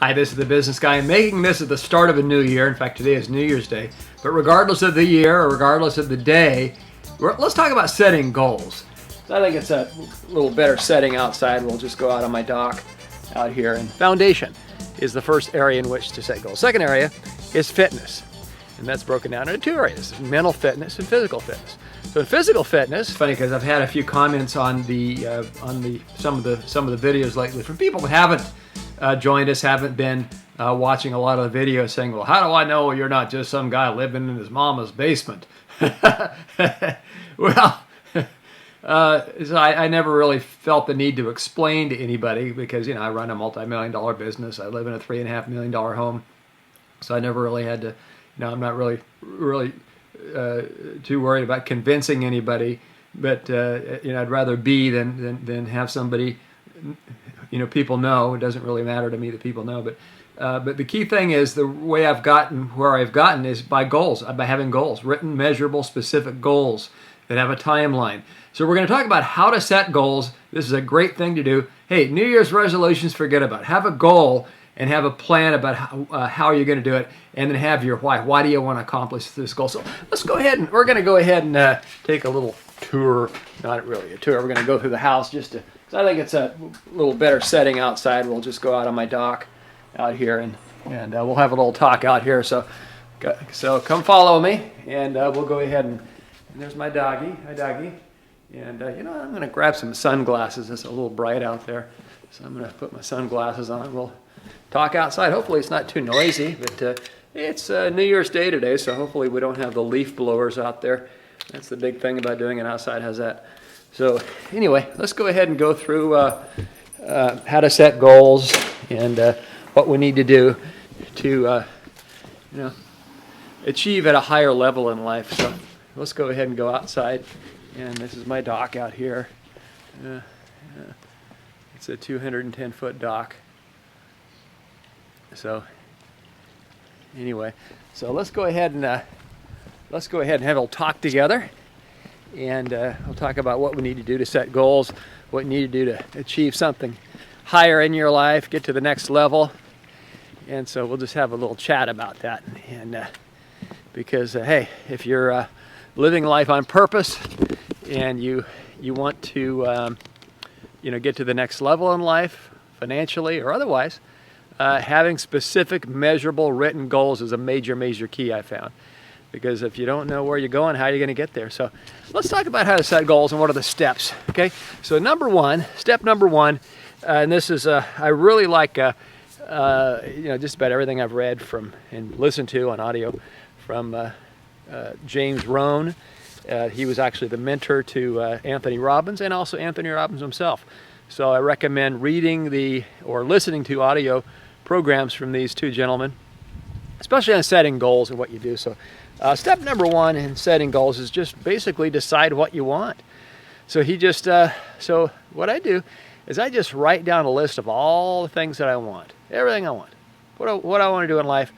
Hi, this is the Business Guy. I'm making this at the start of a new year. In fact, today is New Year's Day. But regardless of the year or regardless of the day, let's talk about setting goals. So I think it's a little better setting outside. We'll just go out on my dock out here. And foundation is the first area in which to set goals. Second area is fitness. And that's broken down into two areas: mental fitness and physical fitness. So in physical fitness, funny because I've had a few comments on some of the videos lately from people that haven't joined us, haven't been watching a lot of the videos, saying, well, how do I know you're not just some guy living in his mama's basement? Well, so I never really felt the need to explain to anybody because, you know, I run a multi-million-dollar business. I live in a $3.5 million home. So I never really had to, you know, I'm not really too worried about convincing anybody, but you know, I'd rather be than have somebody, you know, people know. It doesn't really matter to me that people know, but the key thing is the way I've gotten where I've gotten is by goals, by having goals, written, measurable, specific goals that have a timeline. So we're going to talk about how to set goals. This is a great thing to do. Hey, New Year's resolutions, forget about it. Have a goal and have a plan about how you're going to do it, and then have your why. Why do you want to accomplish this goal? So let's go ahead and we're going to go ahead and take a little tour. Not really a tour. We're going to go through the house just to. So I think it's a little better setting outside. We'll just go out on my dock out here, and we'll have a little talk out here. So come follow me, and we'll go ahead and there's my doggy. Hi, doggy. And you know, I'm going to grab some sunglasses. It's a little bright out there, so I'm going to put my sunglasses on. We'll talk outside. Hopefully it's not too noisy, but it's New Year's Day today, so hopefully we don't have the leaf blowers out there. That's the big thing about doing it outside, has that. So anyway, let's go ahead and go through how to set goals and what we need to do to you know, achieve at a higher level in life. So let's go ahead and go outside. And this is my dock out here. It's a 210-foot dock. So anyway, so let's go ahead and have a little talk together, and we'll talk about what we need to do to set goals, what you need to do to achieve something higher in your life, get to the next level. And so we'll just have a little chat about that. And because hey, if you're living life on purpose and you want to you know, get to the next level in life, financially or otherwise, having specific, measurable, written goals is a major key, I found. Because if you don't know where you're going, how are you going to get there? So let's talk about how to set goals and what are the steps, okay? So step number one, and this is, I really like, you know, just about everything I've read from and listened to on audio from James Rohn. He was actually the mentor to Anthony Robbins, and also Anthony Robbins himself. So I recommend reading or listening to audio programs from these two gentlemen, especially on setting goals and what you do. So step number one in setting goals is just basically decide what you want. So so what I do is I just write down a list of all the things that I want, everything I want, what I want to do in life,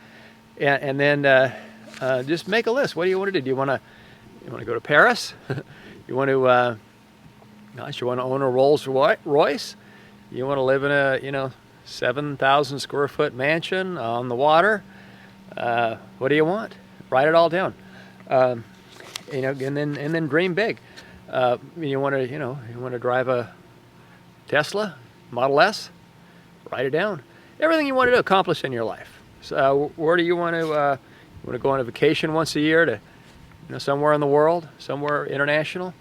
and then just make a list. What do you want to do? Do you want to go to Paris? You want to you want to own a Rolls Royce? You want to live in a, you know, 7,000 square foot mansion on the water? What do you want? Write it all down. You know, and then dream big. You want to drive a Tesla Model S? Write it down. Everything you want to accomplish in your life. So where do you want to? You want to go on a vacation once a year to, you know, somewhere in the world, somewhere international?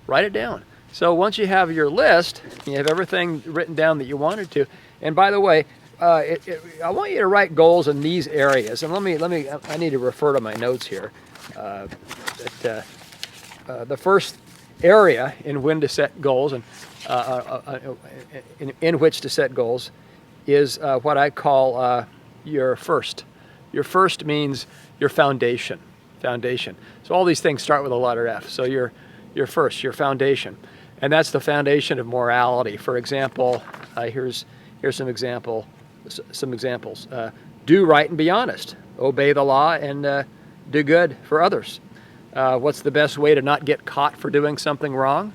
Write it down. So once you have your list, you have everything written down that you wanted to. And by the way, I want you to write goals in these areas. And I need to refer to my notes here. The first area in when to set goals and in which to set goals is what I call your first. Your first means your foundation. Foundation. So all these things start with a letter F. So your first, your foundation. And that's the foundation of morality. For example, here's some examples. Do right and be honest. Obey the law and do good for others. What's the best way to not get caught for doing something wrong?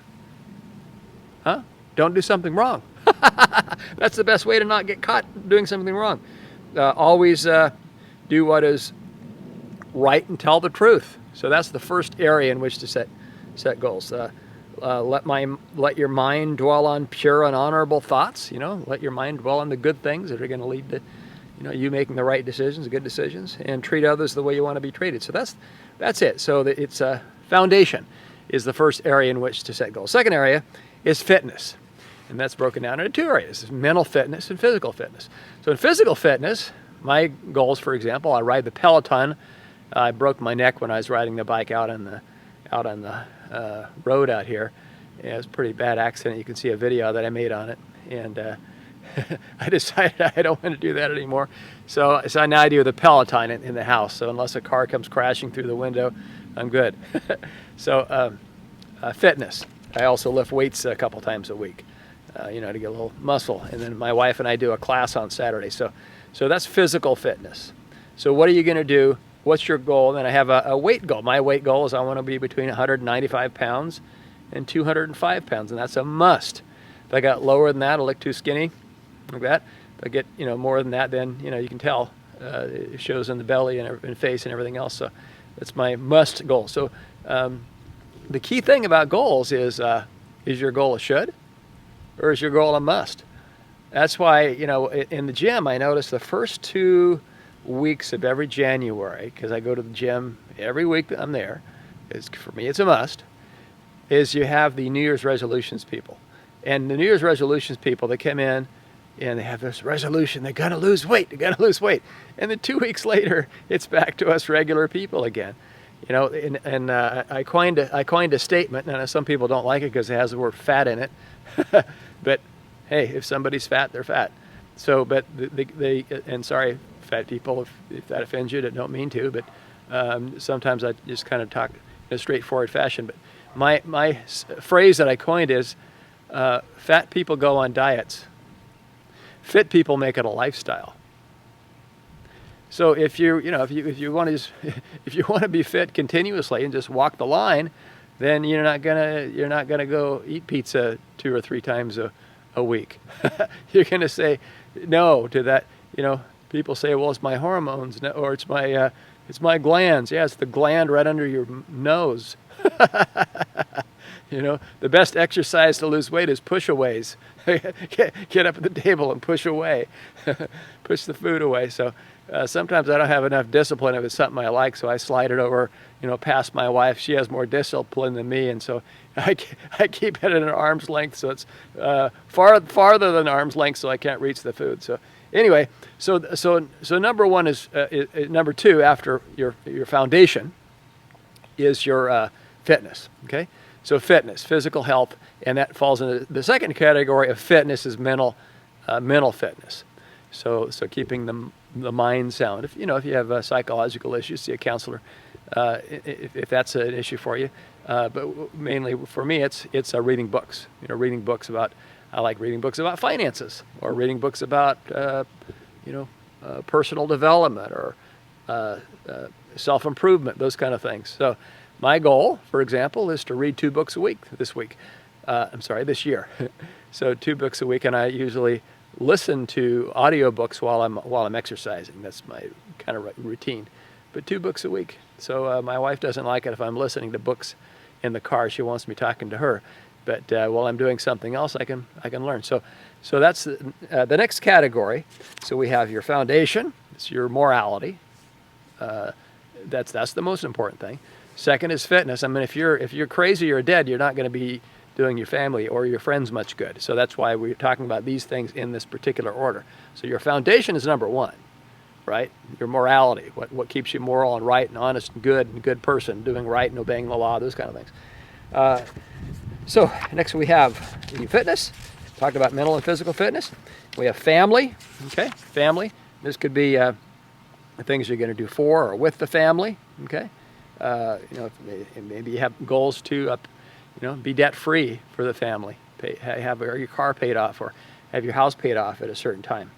Don't do something wrong. That's the best way to not get caught doing something wrong. always do what is right and tell the truth. So that's the first area in which to set goals. Let your mind dwell on pure and honorable thoughts. Let your mind dwell on the good things that are going to lead to, you making the right decisions, good decisions, and treat others the way you want to be treated. So that's it. So it's a foundation is the first area in which to set goals. Second area is fitness, and that's broken down into two areas: mental fitness and physical fitness. So in physical fitness, my goals, for example, I ride the Peloton. I broke my neck when I was riding the bike out on the road out here. Yeah, it was a pretty bad accident. You can see a video that I made on it, and I decided I don't want to do that anymore. So now I do the Peloton in the house. So unless a car comes crashing through the window, I'm good. So fitness. I also lift weights a couple times a week, to get a little muscle. And then my wife and I do a class on Saturday. So that's physical fitness. So what are you going to do? What's your goal? And then I have a weight goal. My weight goal is I want to be between 195 pounds and 205 pounds, and that's a must. If I got lower than that, I look too skinny, like that. If I get more than that, then you can tell it shows in the belly and face and everything else. So that's my must goal. So the key thing about goals is your goal a should, or is your goal a must? That's why in the gym I notice the first 2 weeks of every January, because I go to the gym every week that I'm there, for me it's a must, is you have the New Year's resolutions people. And the New Year's resolutions people, they come in and they have this resolution, they're gonna lose weight. And then 2 weeks later, it's back to us regular people again. And I coined a statement, and some people don't like it because it has the word fat in it. But hey, if somebody's fat, they're fat. So, but and sorry, fat people, if that offends you, I don't mean to, but sometimes I just kind of talk in a straightforward fashion. But my phrase that I coined is, fat people go on diets. Fit people make it a lifestyle. So if you want to be fit continuously and just walk the line, then you're not gonna go eat pizza 2 or 3 times a week. You're gonna say no to that. People say, well, it's my hormones, or it's my glands. Yeah, it's the gland right under your nose. The best exercise to lose weight is push-aways. Get up at the table and push away. Push the food away. So sometimes I don't have enough discipline if it's something I like, so I slide it over, past my wife. She has more discipline than me, and so I keep it at an arm's length, so it's farther than arm's length, so I can't reach the food. So anyway, so number one is number two after your foundation is your fitness. Okay, so fitness, physical health, and that falls into the second category of fitness is mental fitness. So keeping the mind sound. If you have psychological issues, see a counselor if that's an issue for you. But mainly for me, it's reading books. Reading books about. I like reading books about finances, or reading books about personal development, or self-improvement, those kind of things. So my goal, for example, is to read 2 books a week this year. So 2 books a week, and I usually listen to audiobooks while I'm exercising. That's my kind of routine. But 2 books a week. So my wife doesn't like it if I'm listening to books in the car. She wants me talking to her. But while I'm doing something else, I can learn. So that's the next category. So we have your foundation. It's your morality. That's the most important thing. Second is fitness. I mean, if you're crazy or dead, you're not going to be doing your family or your friends much good. So that's why we're talking about these things in this particular order. So your foundation is number 1, right? Your morality, what keeps you moral and right and honest and good person, doing right and obeying the law, those kind of things. So next we have fitness. Talked about mental and physical fitness. We have family. Okay, family. This could be the things you're going to do for or with the family. Okay, maybe you have goals to be debt free for the family. Have your car paid off, or have your house paid off at a certain time.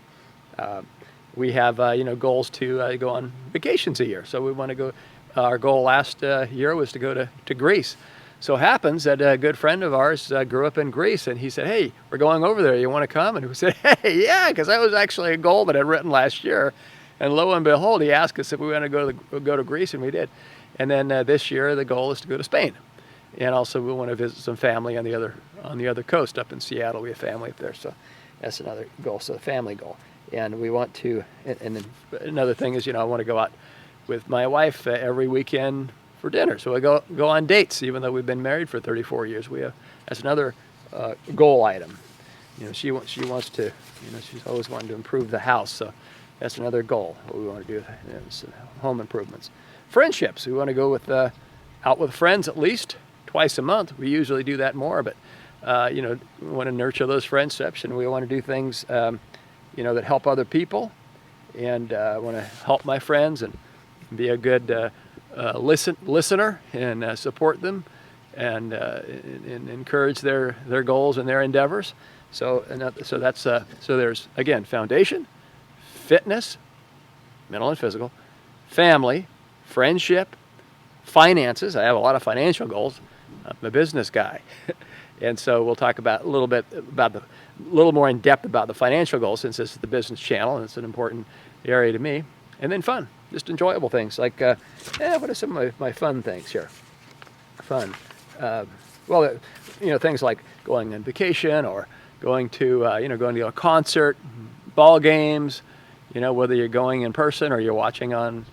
We have goals to go on vacations a year. So we want to go. Our goal last year was to go to Greece. so happens that a good friend of ours grew up in Greece, and he said, "Hey, we're going over there. You want to come?" And we said, "Hey, yeah," because that was actually a goal that I'd written last year. And lo and behold, he asked us if we want to go to Greece, and we did. And then this year, the goal is to go to Spain, and also we want to visit some family on the other coast up in Seattle. We have family up there, so that's another goal. So a family goal, and we want to. And then another thing is, I want to go out with my wife every weekend for dinner. So we go on dates, even though we've been married for 34 years. That's another goal item. She wants to. She's always wanted to improve the house. So that's another goal. What we want to do is home improvements. Friendships. We want to go out with friends at least twice a month. We usually do that more, but we want to nurture those friendships, and we want to do things that help other people, and I want to help my friends and be a good listener and support them and encourage their goals and their endeavors. So there's again foundation, fitness, mental and physical, family, friendship, finances. I have a lot of financial goals. I'm a business guy, and so we'll talk about a little more in depth about the financial goals, since this is the business channel and it's an important area to me. And then fun, just enjoyable things like what are some of my fun things here? Fun, things like going on vacation or going to a concert, ball games. Whether you're going in person or you're watching on,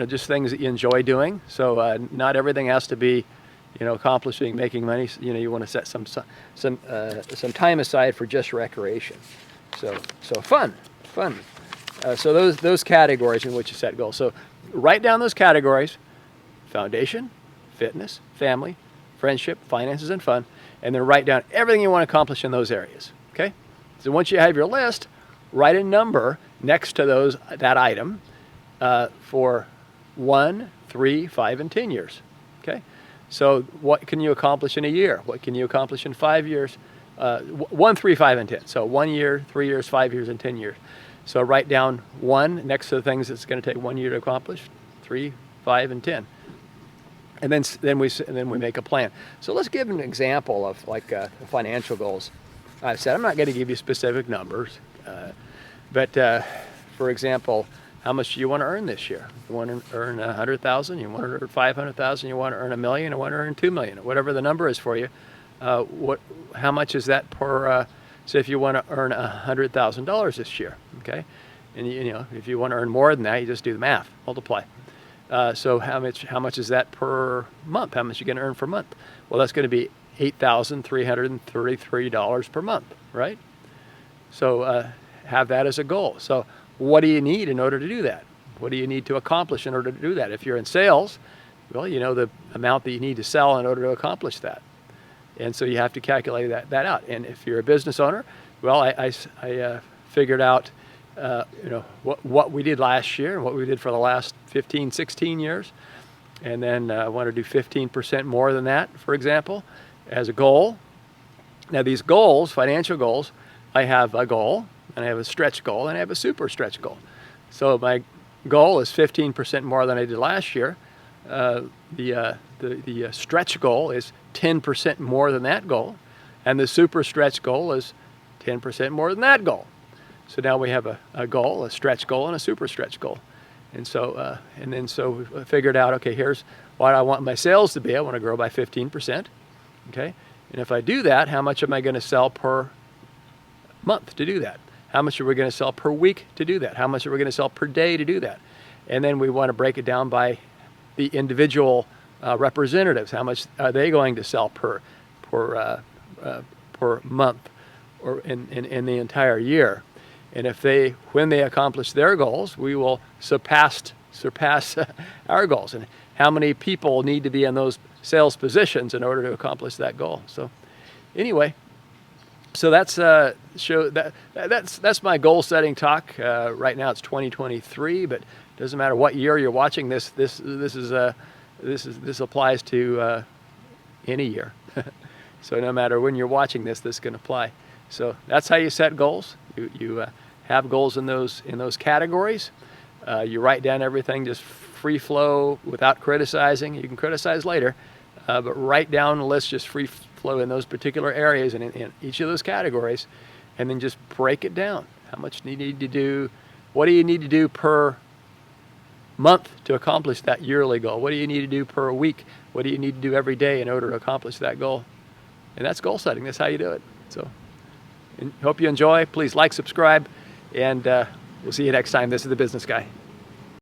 just things that you enjoy doing. So not everything has to be, accomplishing, making money. You want to set some time aside for just recreation. So fun. So those categories in which you set goals. So write down those categories: foundation, fitness, family, friendship, finances, and fun. And then write down everything you want to accomplish in those areas. Okay. So once you have your list, write a number next to that item for 1, 3, 5, and 10 years. Okay. So what can you accomplish in a year? What can you accomplish in 5 years? 1, 3, 5, and 10. So 1 year, 3 years, 5 years, and 10 years. So write down 1 next to the things that's going to take 1 year to accomplish, 3, 5, and 10. And then we make a plan. So let's give an example of financial goals. I said I'm not going to give you specific numbers, but for example, how much do you want to earn this year? You want to earn 100,000? You want to earn 500,000? You want to earn $1 million? You want to earn $2 million? Whatever the number is for you. How much is that per? So if you want to earn $100,000 this year, okay, and if you want to earn more than that, you just do the math, multiply. So how much is that per month? How much are you going to earn per month? Well, that's going to be $8,333 per month, right? So have that as a goal. So what do you need in order to do that? What do you need to accomplish in order to do that? If you're in sales, well, you know the amount that you need to sell in order to accomplish that. And so you have to calculate that out. And if you're a business owner, well, I figured out what we did last year and what we did for the last 15, 16 years. And then I want to do 15% more than that, for example, as a goal. Now these goals, financial goals, I have a goal, and I have a stretch goal, and I have a super stretch goal. So my goal is 15% more than I did last year. The stretch goal is 10% more than that goal, and the super stretch goal is 10% more than that goal. So now we have a goal, a stretch goal, and a super stretch goal. And so we figured out, okay, here's what I want my sales to be. I want to grow by 15%. Okay, and if I do that, how much am I going to sell per month to do that? How much are we going to sell per week to do that? How much are we going to sell per day to do that? And then we want to break it down by the individual representatives. How much are they going to sell per month or in the entire year? And when they accomplish their goals, we will surpass our goals. And how many people need to be in those sales positions in order to accomplish that goal? So anyway, so that's my goal setting talk. Right now it's 2023, but it doesn't matter what year you're watching this. This applies to any year. So no matter when you're watching this can apply. So that's how you set goals. You have goals in those categories. You write down everything, just free flow without criticizing. You can criticize later. but write down a list, just free flow in those particular areas and in each of those categories, and then just break it down. How much do you need to do? What do you need to do per month to accomplish that yearly goal? What do you need to do per week? What do you need to do every day in order to accomplish that goal? And that's goal setting. That's how you do it. So, hope you enjoy. Please like, subscribe, and we'll see you next time. This is The Business Guy.